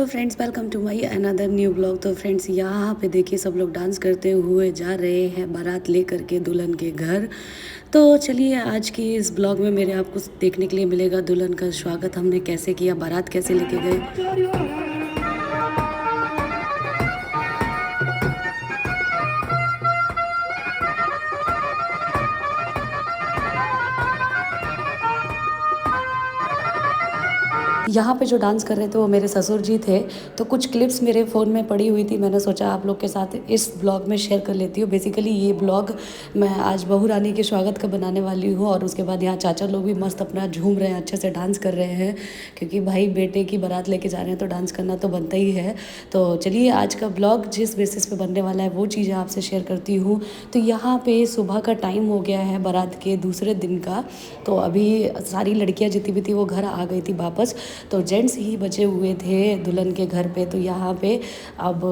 Friends, welcome to my another new blog. तो friends, यहाँ पे देखिए सब लोग डांस करते हुए जा रहे हैं बारात लेकर के दुल्हन के घर। तो चलिए, आज की इस ब्लॉग में मेरे आपको देखने के लिए मिलेगा दुल्हन का स्वागत हमने कैसे किया, बारात कैसे लेके गए। यहाँ पे जो डांस कर रहे थे वो मेरे ससुर जी थे। तो कुछ क्लिप्स मेरे फ़ोन में पड़ी हुई थी, मैंने सोचा आप लोग के साथ इस ब्लॉग में शेयर कर लेती हूँ। बेसिकली ये ब्लॉग मैं आज बहू रानी के स्वागत का बनाने वाली हूँ, और उसके बाद यहाँ चाचा लोग भी मस्त अपना झूम रहे हैं, अच्छे से डांस कर रहे हैं, क्योंकि भाई बेटे की बारात लेके जा रहे हैं तो डांस करना तो बनता ही है। तो चलिए, आज का ब्लॉग जिस बेसिस पे बनने वाला है वो चीज़ें आपसे शेयर करती हूँ। तो यहाँ पे सुबह का टाइम हो गया है बारात के दूसरे दिन का। तो अभी सारी लड़कियाँ जितनी भी थी वो घर आ गई थी वापस, तो जेंट्स ही बचे हुए थे दुल्हन के घर पे। तो यहाँ पे अब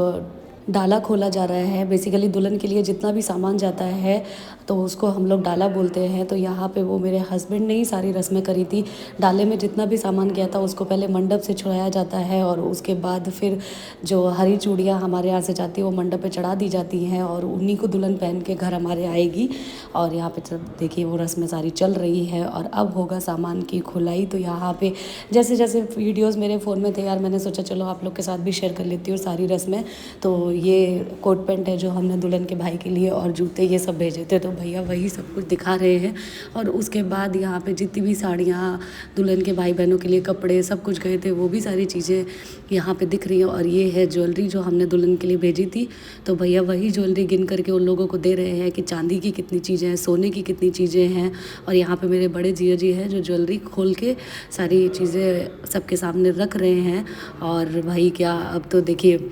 डाला खोला जा रहा है। बेसिकली दुल्हन के लिए जितना भी सामान जाता है तो उसको हम लोग डाला बोलते हैं। तो यहाँ पे वो मेरे हस्बैंड ने ही सारी रस्में करी थी। डाले में जितना भी सामान गया था उसको पहले मंडप से छुड़ाया जाता है, और उसके बाद फिर जो हरी चूड़ियाँ हमारे यहाँ से जाती है वो मंडप पे चढ़ा दी जाती हैं, और उन्हीं को दुल्हन पहन के घर हमारे आएगी। और यहाँ पे देखिए वो रस्में सारी चल रही है, और अब होगा सामान की खुलाई। तो यहाँ पे जैसे जैसे वीडियोज़ मेरे फ़ोन में थे यार, मैंने सोचा चलो आप लोग के साथ भी शेयर कर लेती हूँ सारी रस्में। तो ये कोट पैंट है जो हमने दुल्हन के भाई के लिए, और जूते ये सब भेजे थे, तो भैया वही सब कुछ दिखा रहे हैं। और उसके बाद यहाँ पे जितनी भी साड़ियाँ दुल्हन के भाई बहनों के लिए कपड़े सब कुछ गए थे वो भी सारी चीज़ें यहाँ पे दिख रही हैं। और ये है ज्वेलरी जो हमने दुल्हन के लिए भेजी थी। तो भैया वही ज्वेलरी गिन करके उन लोगों को दे रहे हैं कि चांदी की कितनी चीज़ें हैं, सोने की कितनी चीज़ें हैं। और यहाँ पे मेरे बड़े जिया जी हैं जो ज्वेलरी खोल के सारी चीज़ें सबके सामने रख रहे हैं। और भाई क्या, अब तो देखिए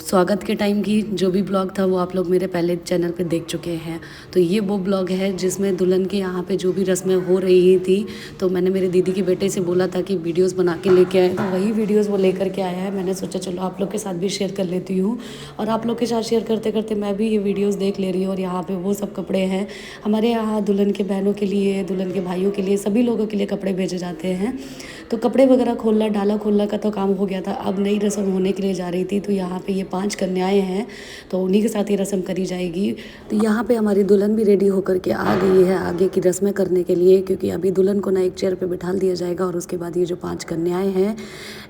स्वागत के टाइम की जो भी ब्लॉग था वो आप लोग मेरे पहले चैनल पे देख चुके हैं। तो ये वो ब्लॉग है जिसमें दुल्हन के यहाँ पे जो भी रस्में हो रही थी, तो मैंने मेरे दीदी के बेटे से बोला था कि वीडियोस बना के लेके आए, तो वही वीडियोस वो लेकर के आया है। मैंने सोचा चलो आप लोग के साथ भी शेयर कर लेती हूँ, और आप लोग के साथ शेयर करते करते मैं भी ये वीडियोज़ देख ले रही हूँ। और यहाँ पर वो सब कपड़े हैं हमारे यहाँ दुल्हन के बहनों के लिए, दुल्हन के भाइयों के लिए, सभी लोगों के लिए कपड़े भेजे जाते हैं। तो कपड़े वगैरह खोलना, डाला खोलना का तो काम हो गया था। अब नई रस्म होने के लिए जा रही थी। तो यहाँ पे ये 5 कन्याएं हैं, तो उन्हीं के साथ ये रस्म करी जाएगी। तो यहाँ पे हमारी दुल्हन भी रेडी होकर के आ गई है आगे की रस्में करने के लिए, क्योंकि अभी दुल्हन को ना एक चेयर पे बिठा दिया जाएगा, और उसके बाद ये जो 5 कन्याएं हैं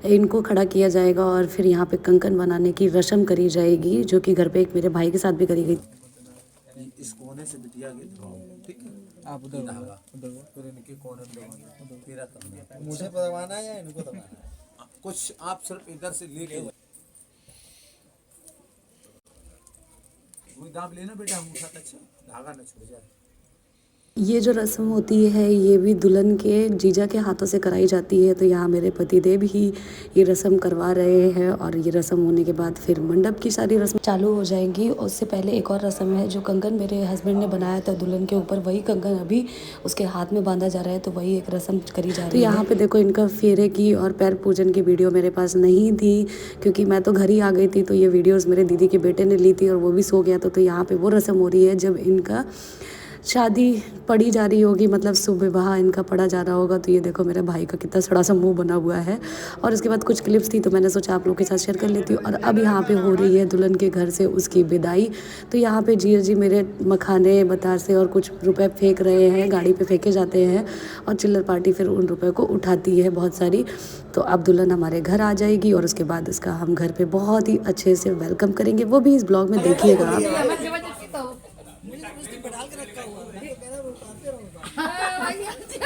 इनको खड़ा किया जाएगा, और फिर यहाँ पे कंकन बनाने की रस्म करी जाएगी, जो कि घर पे एक मेरे भाई के साथ भी करी गई। इस कोने से बिटिया के ठीक है, आप उधर धागा फिर इनके कोने में तेरा करना, मुझे दबाना है या इनको दबाना है? कुछ आप सिर्फ इधर से लेके वो दाब लेना बेटा, हम उठाते अच्छा धागा न छूट जाए। ये जो रस्म होती है ये भी दुल्हन के जीजा के हाथों से कराई जाती है। तो यहाँ मेरे पतिदेव ही ये रस्म करवा रहे हैं, और ये रस्म होने के बाद फिर मंडप की सारी रस्म चालू हो जाएंगी। उससे पहले एक और रस्म है जो कंगन मेरे हस्बैंड ने बनाया था दुल्हन के ऊपर, वही कंगन अभी उसके हाथ में बांधा जा रहा है। तो वही एक रस्म करी जा रही है। तो यहाँ पे देखो इनका फेरे की और पैर पूजन की वीडियो मेरे पास नहीं थी, क्योंकि मैं तो घर ही आ गई थी। तो ये वीडियोज़ मेरे दीदी के बेटे ने ली थी, और वो भी सो गया था। तो यहाँ पे वो रस्म हो रही है जब इनका शादी पड़ी जा रही होगी, मतलब सुबह विवाह इनका पड़ा जा रहा होगा। तो ये देखो मेरे भाई का कितना सड़ा सा मुंह बना हुआ है। और उसके बाद कुछ क्लिप्स थी तो मैंने सोचा आप लोग के साथ शेयर कर लेती हूँ। और अब यहाँ पे हो रही है दुल्हन के घर से उसकी विदाई। तो यहाँ पे जिया जी मेरे मखाने, बतासे और कुछ रुपए फेंक रहे हैं, गाड़ी पे फेंके जाते हैं, और चिल्लर पार्टी फिर उन रुपए को उठाती है बहुत सारी। तो अब दुल्हन हमारे घर आ जाएगी, और उसके बाद उसका हम घर पे बहुत ही अच्छे से वेलकम करेंगे। वो भी इस ब्लॉग में देखिएगा आप।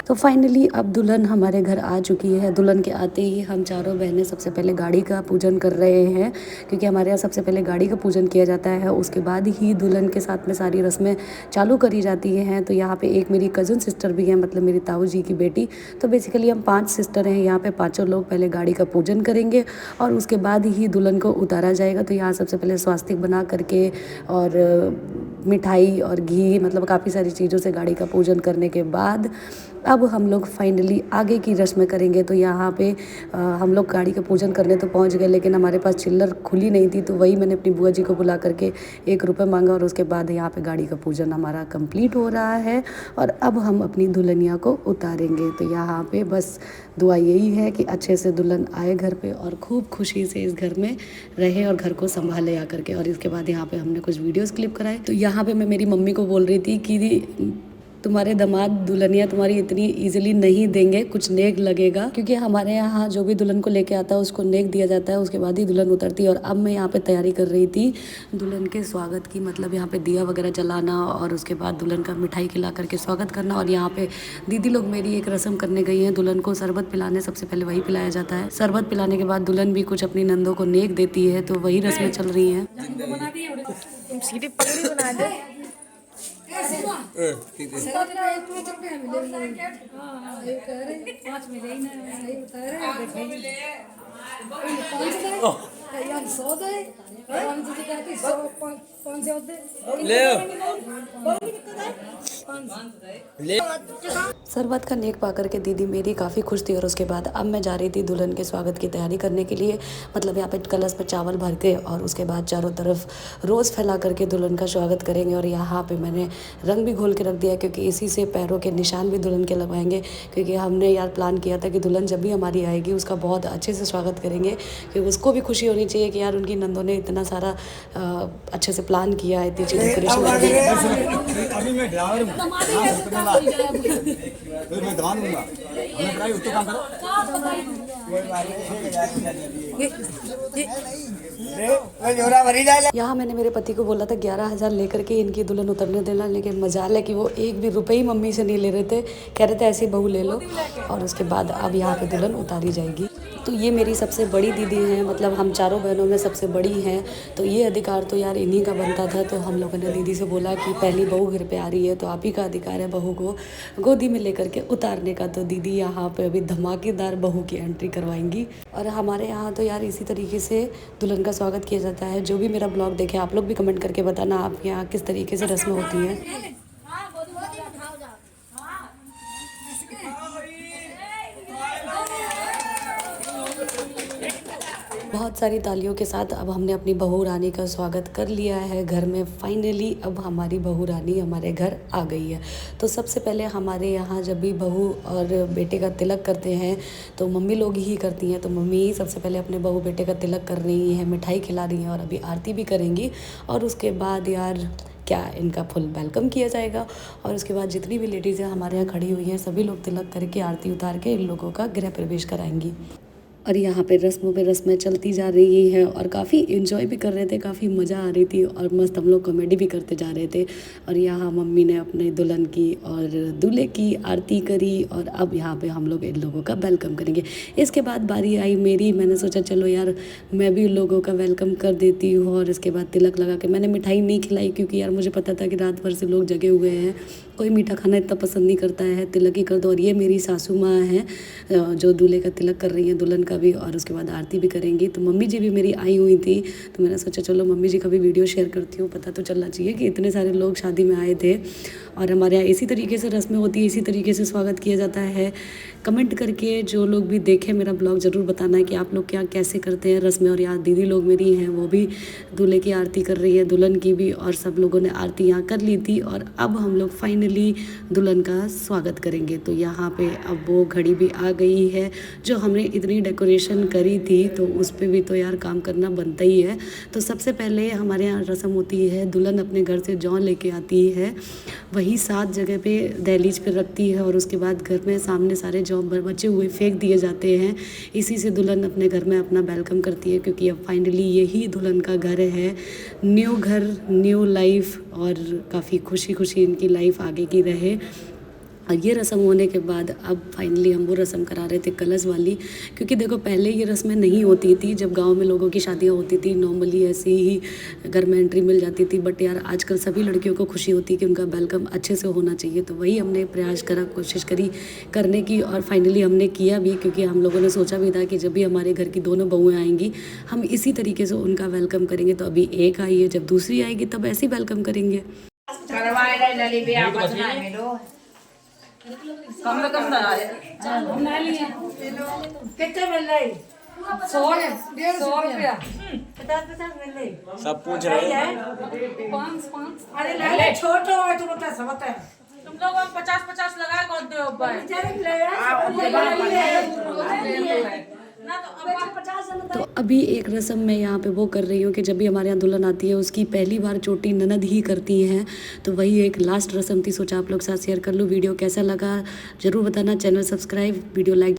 तो फाइनली अब दुल्हन हमारे घर आ चुकी है। दुल्हन के आते ही हम चारों बहनें सबसे पहले गाड़ी का पूजन कर रहे हैं, क्योंकि हमारे यहाँ सबसे पहले गाड़ी का पूजन किया जाता है, उसके बाद ही दुल्हन के साथ में सारी रस्में चालू करी जाती हैं। तो यहाँ पे एक मेरी कज़न सिस्टर भी है, मतलब मेरी ताऊ जी की बेटी। तो बेसिकली हम 5 सिस्टर हैं यहाँ पे, पाँचों लोग पहले गाड़ी का पूजन करेंगे, और उसके बाद ही दुल्हन को उतारा जाएगा। तो यहाँ सबसे पहले स्वास्तिक बना करके और मिठाई और घी, मतलब काफ़ी सारी चीज़ों से गाड़ी का पूजन करने के बाद अब हम लोग फाइनली आगे की रस्में करेंगे। तो यहाँ पे हम लोग गाड़ी का पूजन करने तो पहुँच गए, लेकिन हमारे पास चिल्लर खुली नहीं थी, तो वही मैंने अपनी बुआ जी को बुला करके 1 रुपये मांगा और उसके बाद यहाँ पे गाड़ी का पूजन हमारा कंप्लीट हो रहा है। और अब हम अपनी दुल्हनिया को उतारेंगे। तो यहाँ पे बस दुआ यही है कि अच्छे से दुल्हन आए घर पे और खूब खुशी से इस घर में रहे और घर को संभाले आकर के। और इसके बाद यहाँ पे हमने कुछ वीडियोस क्लिप कराए। तो यहाँ पे मैं मेरी मम्मी को बोल रही थी कि तुम्हारे दामाद दुल्हनिया तुम्हारी इतनी इजीली नहीं देंगे, कुछ नेक लगेगा, क्योंकि हमारे यहाँ जो भी दुल्हन को लेके आता है उसको नेक दिया जाता है, उसके बाद ही दुल्हन उतरती है। और अब मैं यहाँ पे तैयारी कर रही थी दुल्हन के स्वागत की, मतलब यहाँ पे दिया वगैरह जलाना और उसके बाद दुल्हन का मिठाई खिला करके स्वागत करना। और यहाँ पे दीदी लोग मेरी एक रस्म करने गई हैं, दुल्हन को शरबत पिलाने, सबसे पहले वही पिलाया जाता है। शरबत पिलाने के बाद दुल्हन भी कुछ अपनी नंदों को नेक देती है, तो वही रस्में चल रही हैं। शरबत का नेक पा करके दीदी मेरी काफ़ी खुश थी। और उसके बाद अब मैं जा रही थी दुल्हन के स्वागत की तैयारी करने के लिए, मतलब यहाँ पे कलश पे चावल भर के और उसके बाद चारों तरफ रोज़ फैला करके दुल्हन का स्वागत करेंगे। और यहाँ पे मैंने रंग भी घोल के रख दिया, क्योंकि इसी से पैरों के निशान भी दुल्हन के लगवाएंगे। क्योंकि हमने यार प्लान किया था कि दुल्हन जब भी हमारी आएगी उसका बहुत अच्छे से स्वागत करेंगे, क्योंकि उसको भी खुशी होनी चाहिए कि यार उनकी नंदों ने इतना सारा अच्छे से प्लान किया है, इतनी अच्छी डेकोरेशन। अभी मैं ड्राइवर हूं, मैं गान दूंगा, मैं ड्राइव उत्तो काम करो। यहाँ मैंने मेरे पति को बोला था 11,000 लेकर के इनकी दुल्हन उतरने देना, लेकिन मजाल है कि वो एक भी रुपये ही मम्मी से नहीं ले रहे थे, कह रहे थे ऐसी बहू ले लो। और उसके बाद अब यहाँ पे दुल्हन उतारी जाएगी। तो ये मेरी सबसे बड़ी दीदी हैं, मतलब हम चारों बहनों में सबसे बड़ी हैं, तो ये अधिकार तो यार इन्हीं का बनता था। तो हम लोगों ने दीदी से बोला कि पहली बहू घर पे आ रही है तो आप ही का अधिकार है बहू को गोदी में लेकर के उतारने का। तो दीदी यहाँ पे अभी धमाकेदार बहू की एंट्री करवाएंगी। और हमारे यहाँ तो यार इसी तरीके से दुल्हन का स्वागत किया जाता है। जो भी मेरा ब्लॉग देखे आप लोग भी कमेंट करके बताना आपके यहाँ किस तरीके से रस्में होती हैं। बहुत सारी तालियों के साथ अब हमने अपनी बहू रानी का स्वागत कर लिया है घर में। फाइनली अब हमारी बहू रानी हमारे घर आ गई है। तो सबसे पहले हमारे यहाँ जब भी बहू और बेटे का तिलक करते हैं तो मम्मी लोग ही करती हैं। तो मम्मी ही सबसे पहले अपने बहू बेटे का तिलक कर रही हैं, मिठाई खिला रही हैं और अभी आरती भी करेंगी। और उसके बाद यार क्या इनका फुल वेलकम किया जाएगा। और उसके बाद जितनी भी लेडीज़ हैं हमारे यहाँ खड़ी हुई हैं सभी लोग तिलक करके आरती उतार के इन लोगों का गृह प्रवेश कराएंगी। और यहाँ पे रस्मों पे रस्में चलती जा रही हैं और काफ़ी इन्जॉय भी कर रहे थे, काफ़ी मज़ा आ रही थी और मस्त हम लोग कॉमेडी भी करते जा रहे थे। और यहाँ मम्मी ने अपने दुल्हन की और दूल्हे की आरती करी और अब यहाँ पे हम लोग इन लोगों का वेलकम करेंगे। इसके बाद बारी आई मेरी, मैंने सोचा चलो यार मैं भी उन लोगों का वेलकम कर देती हूँ। और इसके बाद तिलक लगा के मैंने मिठाई नहीं खिलाई, क्योंकि यार मुझे पता था कि रात भर से लोग जगे हुए हैं, कोई मीठा खाना इतना पसंद नहीं करता है, तिलक ही कर दो। और ये मेरी सासू माँ हैं जो दूल्हे का तिलक कर रही हैं, दुल्हन का भी, और उसके बाद आरती भी करेंगी। तो मम्मी जी भी मेरी आई हुई थी, तो मैंने सोचा चलो मम्मी जी का भी वीडियो शेयर करती हूँ, पता तो चलना चाहिए कि इतने सारे लोग शादी में आए थे। और हमारे यहाँ इसी तरीके से रस्में होती है, इसी तरीके से स्वागत किया जाता है। कमेंट करके जो लोग भी देखें मेरा ब्लॉग ज़रूर बताना है कि आप लोग क्या कैसे करते हैं रस्में। और यहाँ दीदी लोग मेरी हैं वो भी दूल्हे की आरती कर रही है, दुल्हन की भी, और सब लोगों ने आरती यहाँ कर ली थी। और अब हम लोग फाइनली दुल्हन का स्वागत करेंगे। तो यहाँ पे अब वो घड़ी भी आ गई है जो हमने इतनी डेकोरेशन करी थी, तो उस पर भी तो यार काम करना बनता ही है। तो सबसे पहले हमारे यहाँ रस्म होती है, दुल्हन अपने घर से जौ लेके आती है, वही 7 जगह पे दहलीज पे रखती है और उसके बाद घर में सामने सारे जौ बचे हुए फेंक दिए जाते हैं। इसी से दुल्हन अपने घर में अपना वेलकम करती है, क्योंकि अब फाइनली यही दुल्हन का घर है। न्यू घर, न्यू लाइफ, और काफ़ी खुशी खुशी इनकी लाइफ आगे की रहे। और ये रस्म होने के बाद अब फाइनली हम वो रस्म करा रहे थे कलश वाली, क्योंकि देखो पहले ये रस्में नहीं होती थी। जब गांव में लोगों की शादियां होती थी नॉर्मली ऐसे ही घर में एंट्री मिल जाती थी, बट यार आजकल सभी लड़कियों को खुशी होती है कि उनका वेलकम अच्छे से होना चाहिए। तो वही हमने प्रयास करा, कोशिश करी करने की, और फाइनली हमने किया भी, क्योंकि हम लोगों ने सोचा भी था कि जब भी हमारे घर की दोनों बहुएँ आएंगी हम इसी तरीके से उनका वेलकम करेंगे। तो अभी एक आई है, जब दूसरी आएगी तब ऐसे ही वेलकम करेंगे। कम से कम लगा दे। कितने मिल रही 100 रुपया। 50 मिल रही सब पूछ रहे हैं। 5 अरे ले छोटो है तो बता सब बता तुम लोग 50 लगा कर दो भाई बेचारे ले ना तो अब तो अभी एक रस्म मैं यहाँ पे वो कर रही हूँ कि जब भी हमारे यहाँ दुल्हन आती है उसकी पहली बार चोटी ननद ही करती हैं, तो वही एक लास्ट रस्म थी, सोचा आप लोग के साथ शेयर कर लूँ। वीडियो कैसा लगा ज़रूर बताना, चैनल सब्सक्राइब, वीडियो लाइक